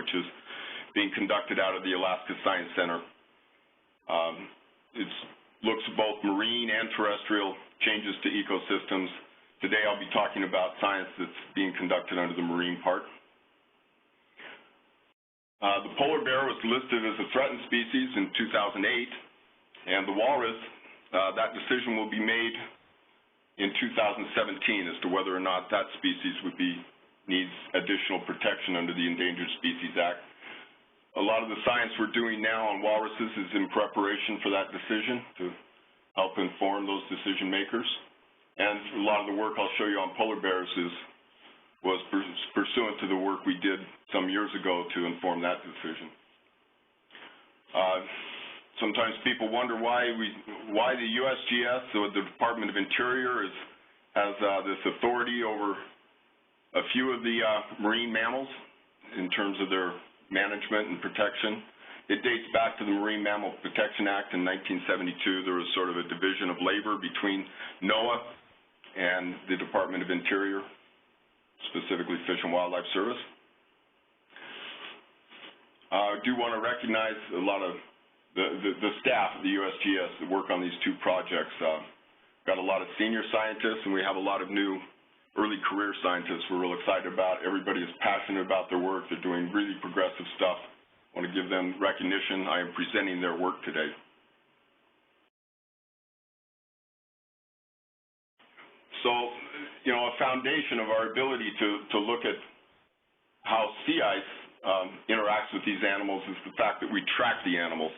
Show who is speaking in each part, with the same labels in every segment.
Speaker 1: which is being conducted out of the Alaska Science Center. It looks at both marine and terrestrial changes to ecosystems. Today I'll be talking about science that's being conducted under the marine part. The polar bear was listed as a threatened species in 2008, and the walrus, that decision will be made in 2017 as to whether or not that species needs additional protection under the Endangered Species Act. A lot of the science we're doing now on walruses is in preparation for that decision to help inform those decision makers. And a lot of the work I'll show you on polar bears was pursuant to the work we did some years ago to inform that decision. Sometimes people wonder why the USGS, or the Department of Interior, has this authority over a few of the marine mammals in terms of their management and protection. It dates back to the Marine Mammal Protection Act in 1972. There was sort of a division of labor between NOAA and the Department of Interior, specifically Fish and Wildlife Service. I do want to recognize a lot of the staff of the USGS that work on these two projects. Got a lot of senior scientists, and we have a lot of new early career scientists we're real excited about. Everybody is passionate about their work. They're doing really progressive stuff. I want to give them recognition. I am presenting their work today. So, you know, a foundation of our ability to look at how sea ice interacts with these animals is the fact that we track the animals.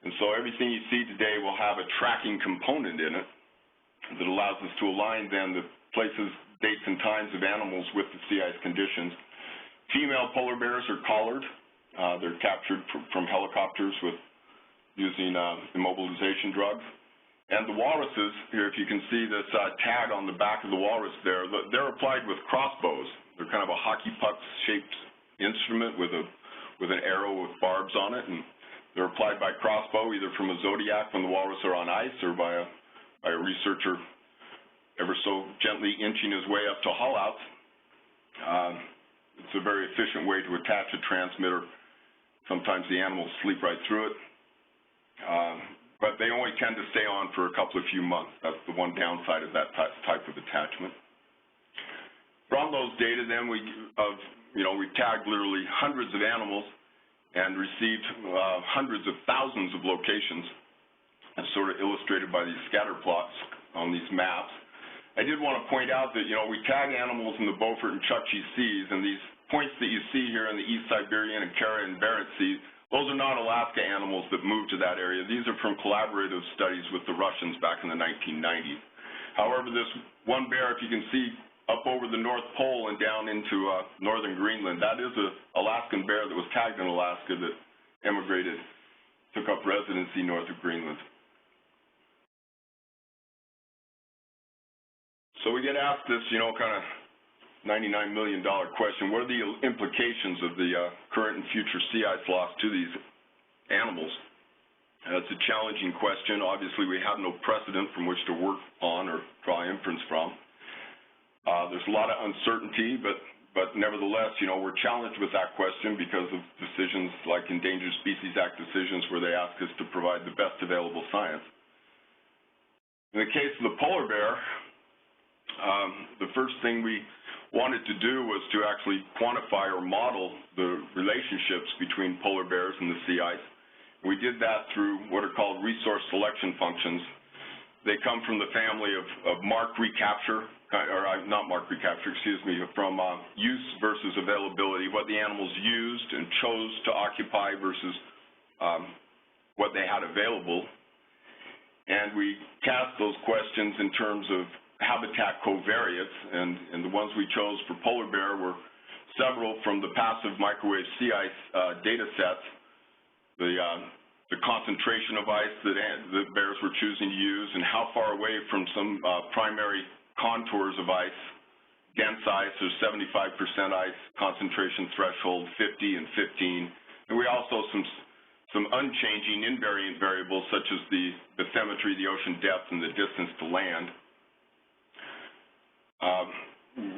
Speaker 1: And so everything you see today will have a tracking component in it that allows us to align then the places, dates, and times of animals with the sea ice conditions. Female polar bears are collared. They're captured from helicopters using immobilization drugs. And the walruses, here if you can see this tag on the back of the walrus there, they're applied with crossbows. They're kind of a hockey puck-shaped instrument with an arrow with barbs on it, and they're applied by crossbow, either from a zodiac when the walrus are on ice, or by a researcher ever so gently inching his way up to haul-outs. It's a very efficient way to attach a transmitter. Sometimes the animals sleep right through it, but they only tend to stay on for a couple of few months. That's the one downside of that type of attachment. From those data, then we've tagged literally hundreds of animals and received hundreds of thousands of locations, as sort of illustrated by these scatter plots on these maps. I did want to point out that, we tag animals in the Beaufort and Chukchi Seas, and these points that you see here in the East Siberian and Kara and Barents Sea, those are not Alaska animals that moved to that area. These are from collaborative studies with the Russians back in the 1990s. However, this one bear, if you can see, up over the North Pole and down into northern Greenland, that is an Alaskan bear that was tagged in Alaska that emigrated, took up residency north of Greenland. So we get asked this, kind of $99 million question: what are the implications of the current and future sea ice loss to these animals? It's a challenging question. Obviously, we have no precedent from which to work on or draw inference from. There's a lot of uncertainty, but nevertheless, we're challenged with that question because of decisions like Endangered Species Act decisions where they ask us to provide the best available science. In the case of the polar bear, the first thing we wanted to do was to actually quantify or model the relationships between polar bears and the sea ice. We did that through what are called resource selection functions. They come from the family of mark recapture, from use versus availability, what the animals used and chose to occupy versus what they had available. And we cast those questions in terms of habitat covariates, and the ones we chose for polar bear were several from the passive microwave sea ice data sets, the concentration of ice that bears were choosing to use, and how far away from some primary contours of ice, dense ice, or 75% ice, concentration threshold 50 and 15. And we also some unchanging invariant variables such as the bathymetry, the ocean depth, and the distance to land.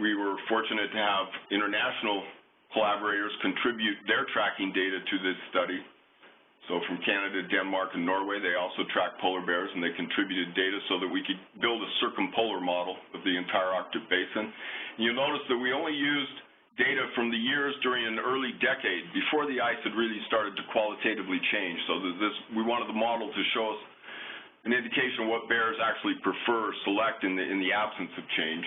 Speaker 1: We were fortunate to have international collaborators contribute their tracking data to this study. So from Canada, Denmark, and Norway, they also track polar bears, and they contributed data so that we could build a circumpolar model of the entire Arctic basin. And you'll notice that we only used data from the years during an early decade, before the ice had really started to qualitatively change. So we wanted the model to show us an indication of what bears actually prefer or select in the absence of change.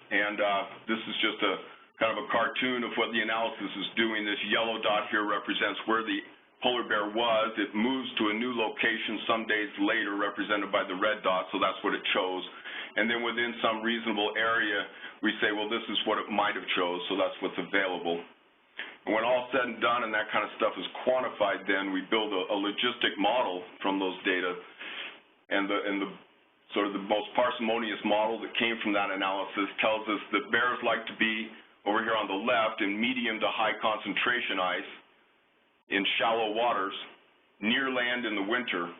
Speaker 1: And this is just a kind of a cartoon of what the analysis is doing. This yellow dot here represents where the polar bear was. It moves to a new location some days later, represented by the red dot, so that's what it chose. And then within some reasonable area, we say, well, this is what it might have chose, so that's what's available. And when all said and done and that kind of stuff is quantified, then we build a logistic model from those data. And the sort of the most parsimonious model that came from that analysis tells us that bears like to be over here on the left in medium to high concentration ice in shallow waters, near land in the winter,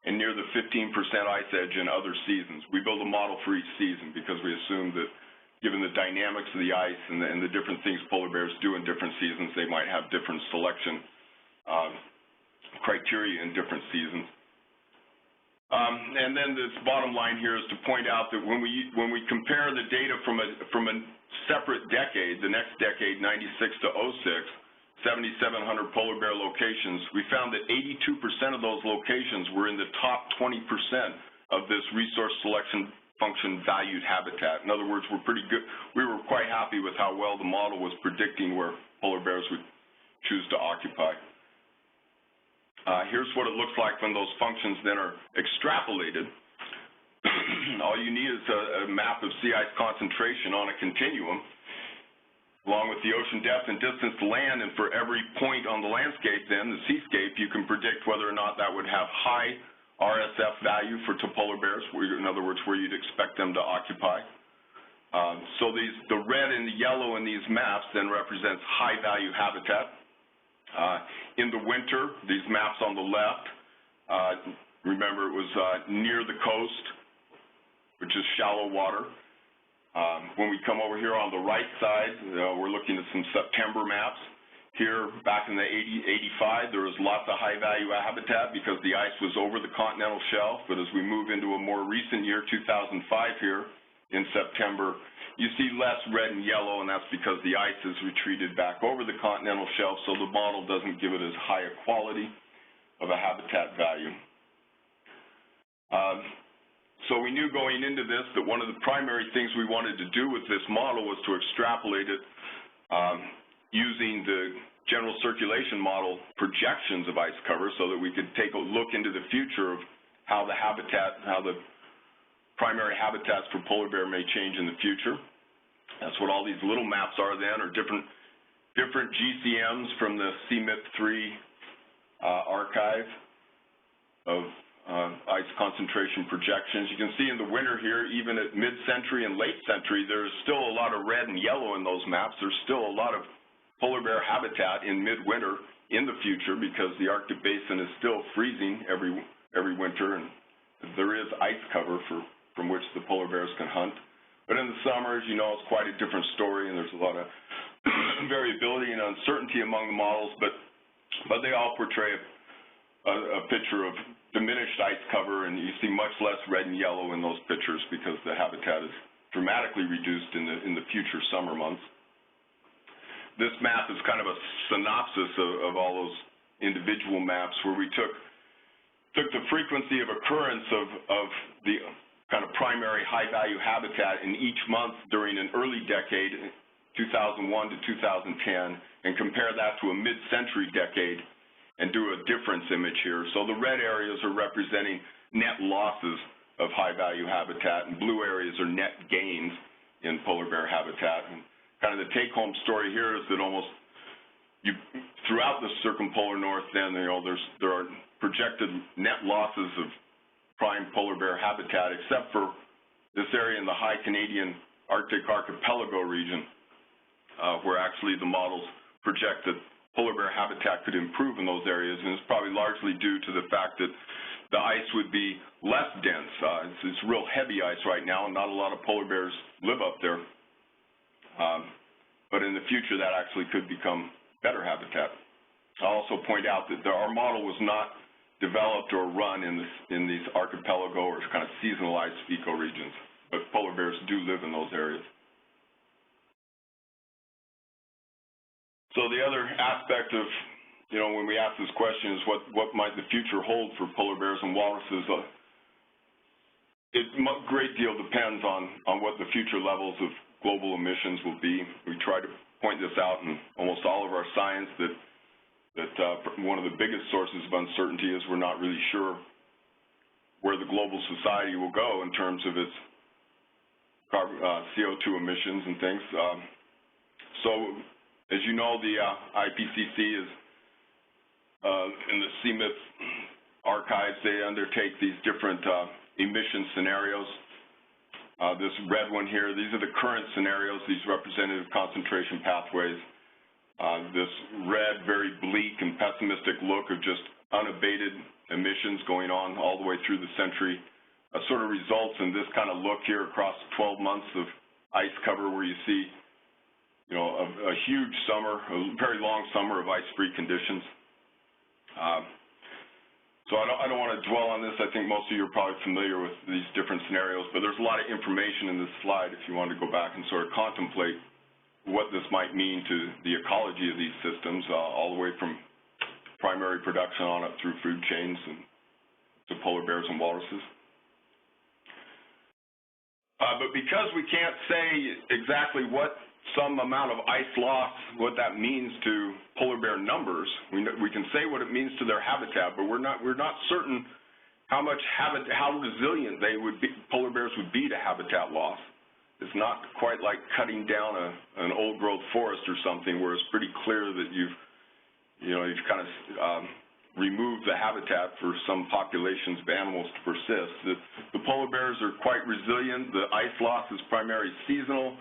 Speaker 1: and near the 15% ice edge in other seasons. We build a model for each season because we assume that given the dynamics of the ice and the different things polar bears do in different seasons, they might have different selection criteria in different seasons. And then this bottom line here is to point out that when we compare the data from a separate decade, the next decade, 96 to 06, 7,700 polar bear locations, we found that 82% of those locations were in the top 20% of this resource selection function valued habitat. In other words, we're pretty good. We were quite happy with how well the model was predicting where polar bears would choose to occupy. Here's what it looks like when those functions then are extrapolated. All you need is a map of sea ice concentration on a continuum, along with the ocean depth and distance to land, and for every point on the landscape then, the seascape, you can predict whether or not that would have high RSF value for polar bears, in other words, where you'd expect them to occupy. So the red and the yellow in these maps then represents high value habitat. In the winter, these maps on the left, remember it was near the coast, which is shallow water. When we come over here on the right side, we're looking at some September maps. Here, back in the 85, there was lots of high-value habitat because the ice was over the continental shelf, but as we move into a more recent year, 2005 here, in September, you see less red and yellow, and that's because the ice has retreated back over the continental shelf, so the model doesn't give it as high a quality of a habitat value. So we knew going into this that one of the primary things we wanted to do with this model was to extrapolate it using the general circulation model projections of ice cover so that we could take a look into the future of how the habitat, how the primary habitats for polar bear may change in the future. That's what all these little maps are then, or different GCMs from the CMIP3 archive of ice concentration projections. You can see in the winter here, even at mid-century and late century, there's still a lot of red and yellow in those maps. There's still a lot of polar bear habitat in midwinter in the future because the Arctic basin is still freezing every winter, and there is ice cover from which the polar bears can hunt. But in the summers, you know, it's quite a different story, and there's a lot of variability and uncertainty among the models, but they all portray a picture of diminished ice cover, and you see much less red and yellow in those pictures because the habitat is dramatically reduced in the future summer months. This map is kind of a synopsis of all those individual maps where we took the frequency of occurrence of the kind of primary high-value habitat in each month during an early decade, 2001 to 2010, and compare that to a mid-century decade and do a difference image here. So the red areas are representing net losses of high-value habitat, and blue areas are net gains in polar bear habitat. And kind of the take-home story here is that throughout the circumpolar north, then there are projected net losses of prime polar bear habitat, except for this area in the high Canadian Arctic archipelago region, where actually the models project that polar bear habitat could improve in those areas, and it's probably largely due to the fact that the ice would be less dense. It's real heavy ice right now, and not a lot of polar bears live up there. But in the future, that actually could become better habitat. I'll also point out that our model was not developed or run in these archipelago or kind of seasonalized ecoregions, but polar bears do live in those areas. So the other aspect of, when we ask this question is what might the future hold for polar bears and walruses? A great deal depends on what the future levels of global emissions will be. We try to point this out in almost all of our science that one of the biggest sources of uncertainty is we're not really sure where the global society will go in terms of its CO2 emissions and things. So, as you know, the IPCC is in the CMIP archives. They undertake these different emission scenarios. This red one here, these are the current scenarios, these representative concentration pathways. This red, very bleak and pessimistic look of just unabated emissions going on all the way through the century sort of results in this kind of look here across 12 months of ice cover where you see, a huge summer, a very long summer of ice-free conditions. So I don't want to dwell on this. I think most of you are probably familiar with these different scenarios, but there's a lot of information in this slide if you want to go back and sort of contemplate what this might mean to the ecology of these systems, all the way from primary production on up through food chains and to polar bears and walruses. But because we can't say exactly what some amount of ice loss, what that means to polar bear numbers, we can say what it means to their habitat, but we're not certain how resilient polar bears would be to habitat loss. It's not quite like cutting down an old-growth forest or something where it's pretty clear that you've kind of removed the habitat for some populations of animals to persist. The polar bears are quite resilient. The ice loss is primarily seasonal.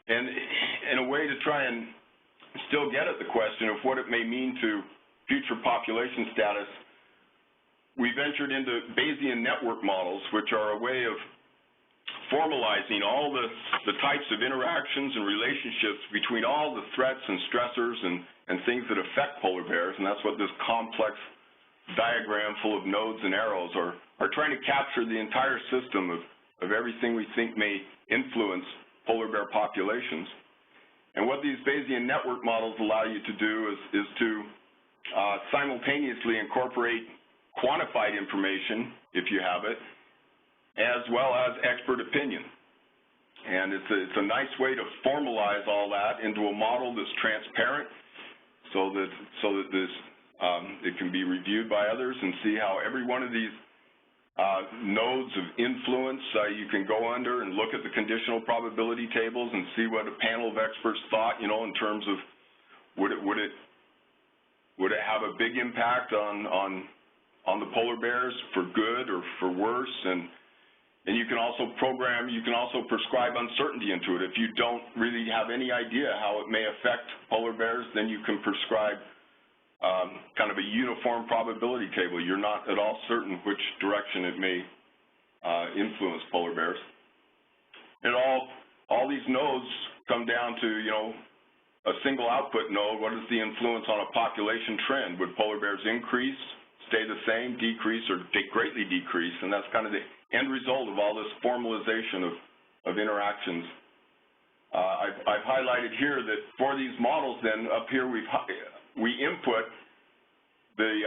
Speaker 1: And in a way to try and still get at the question of what it may mean to future population status, we ventured into Bayesian network models, which are a way of formalizing all the types of interactions and relationships between all the threats and stressors and things that affect polar bears, and that's what this complex diagram full of nodes and arrows are trying to capture the entire system of everything we think may influence polar bear populations. And what these Bayesian network models allow you to do is to simultaneously incorporate quantified information, if you have it, as well as expert opinion. And it's a nice way to formalize all that into a model that's transparent so that it can be reviewed by others and see how every one of these nodes of influence you can go under and look at the conditional probability tables and see what a panel of experts thought, in terms of would it have a big impact on the polar bears for good or for worse, and you can also prescribe uncertainty into it. If you don't really have any idea how it may affect polar bears, then you can prescribe kind of a uniform probability table. You're not at all certain which direction it may influence polar bears. And all these nodes come down to, a single output node. What is the influence on a population trend? Would polar bears increase, stay the same, decrease, or greatly decrease? And that's kind of the end result of all this formalization of interactions. I've highlighted here that for these models, then up here we input the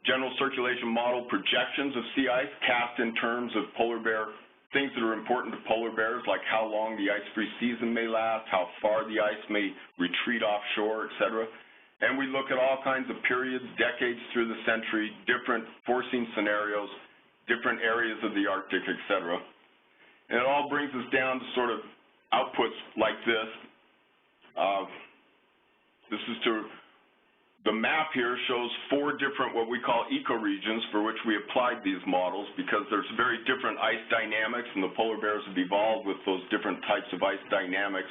Speaker 1: general circulation model projections of sea ice cast in terms of polar bear, things that are important to polar bears, like how long the ice-free season may last, how far the ice may retreat offshore, et cetera. And we look at all kinds of periods, decades through the century, different forcing scenarios, different areas of the Arctic, et cetera. And it all brings us down to sort of outputs like this. The map here shows 4 different what we call ecoregions for which we applied these models, because there's very different ice dynamics, and the polar bears have evolved with those different types of ice dynamics.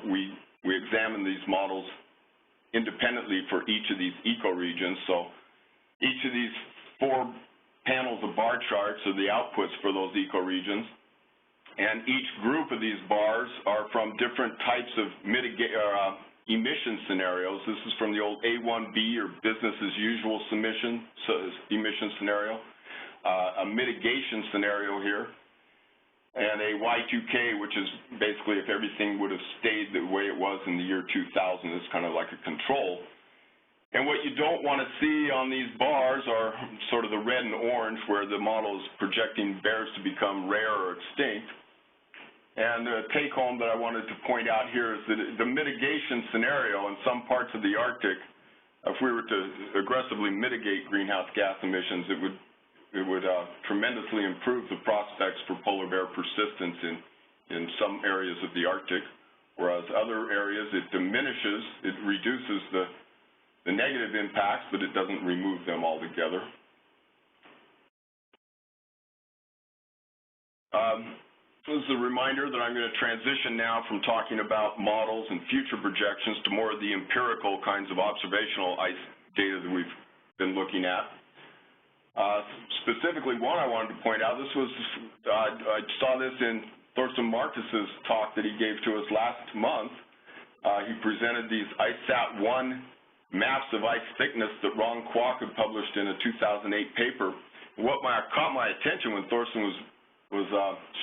Speaker 1: We examine these models independently for each of these ecoregions. So each of these 4 panels of bar charts are the outputs for those ecoregions. And each group of these bars are from different types of emission scenarios. This is from the old A1B, or business as usual emission scenario, a mitigation scenario here, and a Y2K, which is basically if everything would have stayed the way it was in the year 2000. It's kind of like a control. And what you don't want to see on these bars are sort of the red and orange, where the model is projecting bears to become rare or extinct. And the take-home that I wanted to point out here is that the mitigation scenario in some parts of the Arctic, if we were to aggressively mitigate greenhouse gas emissions, it would tremendously improve the prospects for polar bear persistence in some areas of the Arctic, whereas other areas it reduces the negative impacts, but it doesn't remove them altogether. This is a reminder that I'm going to transition now from talking about models and future projections to more of the empirical kinds of observational ice data that we've been looking at. Specifically, one I wanted to point out, this was, I saw this in Thorsten Marcus's talk that he gave to us last month. He presented these ICESat-1 maps of ice thickness that Ron Kwok had published in a 2008 paper. What caught my attention when Thorsten was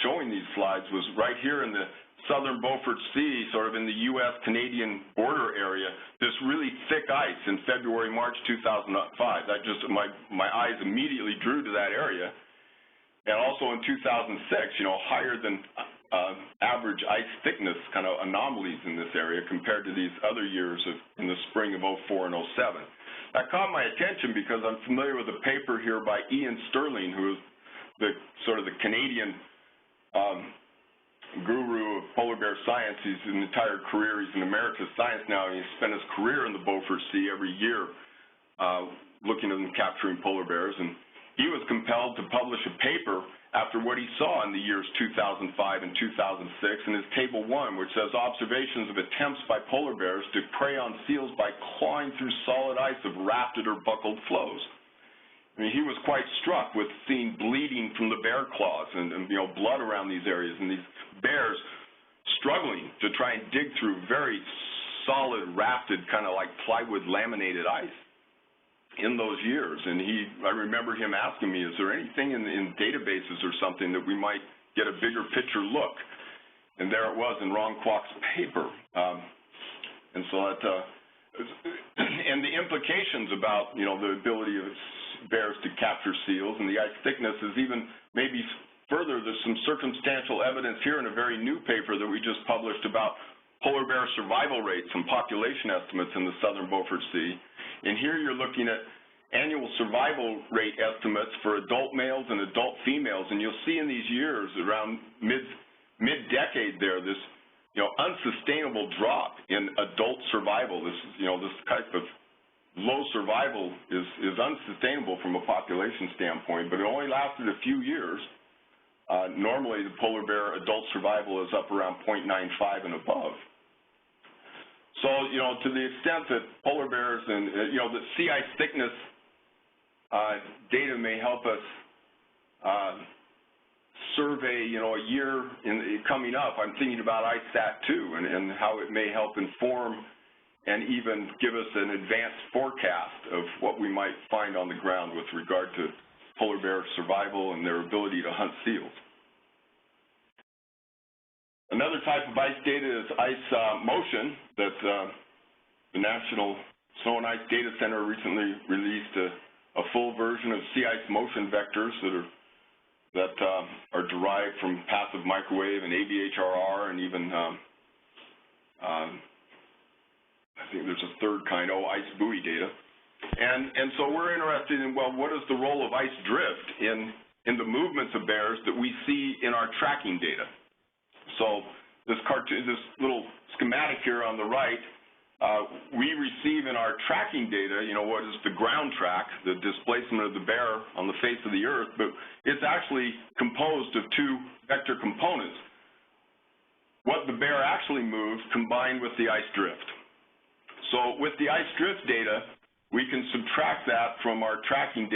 Speaker 1: showing these slides was right here in the southern Beaufort Sea, sort of in the U.S.-Canadian border area, this really thick ice in February, March 2005. That just, my eyes immediately drew to that area. And also in 2006, you know, higher than average ice thickness kind of anomalies in this area compared to these other years in the spring of 04 and 07. That caught my attention because I'm familiar with a paper here by Ian Sterling, who is the Canadian guru of polar bear science. He's an entire career, he's an emeritus science now, and he's spent his career in the Beaufort Sea every year looking at and capturing polar bears. And he was compelled to publish a paper after what he saw in the years 2005 and 2006 in his Table 1, which says observations of attempts by polar bears to prey on seals by clawing through solid ice of rafted or buckled floes. I mean, he was quite struck with seeing bleeding from the bear claws and you know, blood around these areas, and these bears struggling to try and dig through very solid, rafted, kind of like plywood laminated ice in those years. And I remember him asking me, is there anything in databases or something that we might get a bigger picture look? And there it was in Ron Kwok's paper. And so that, and the implications about, you know, the ability of bears to capture seals and the ice thickness is even maybe further. There's some circumstantial evidence here in a very new paper that we just published about polar bear survival rates and population estimates in the southern Beaufort Sea. And here you're looking at annual survival rate estimates for adult males and adult females, and you'll see in these years around mid-decade there, this, you know, unsustainable drop in adult survival. This is, you know, this type of low survival is unsustainable from a population standpoint, but it only lasted a few years. Normally, the polar bear adult survival is up around 0.95 and above. So, you know, to the extent that polar bears and, you know, the sea ice thickness data may help us survey, you know, a year coming up, I'm thinking about ICESat-2 and how it may help inform and even give us an advanced forecast of what we might find on the ground with regard to polar bear survival and their ability to hunt seals. Another type of ice data is ice motion that the National Snow and Ice Data Center recently released a full version of sea ice motion vectors that are derived from passive microwave and ABHRR and even I think there's a third kind, ice buoy data. And so we're interested in, well, what is the role of ice drift in the movements of bears that we see in our tracking data? So this little schematic here on the right, we receive in our tracking data, you know, what is the ground track, the displacement of the bear on the face of the Earth, but it's actually composed of two vector components. What the bear actually moves combined with the ice drift. So with the ice drift data, we can subtract that from our tracking data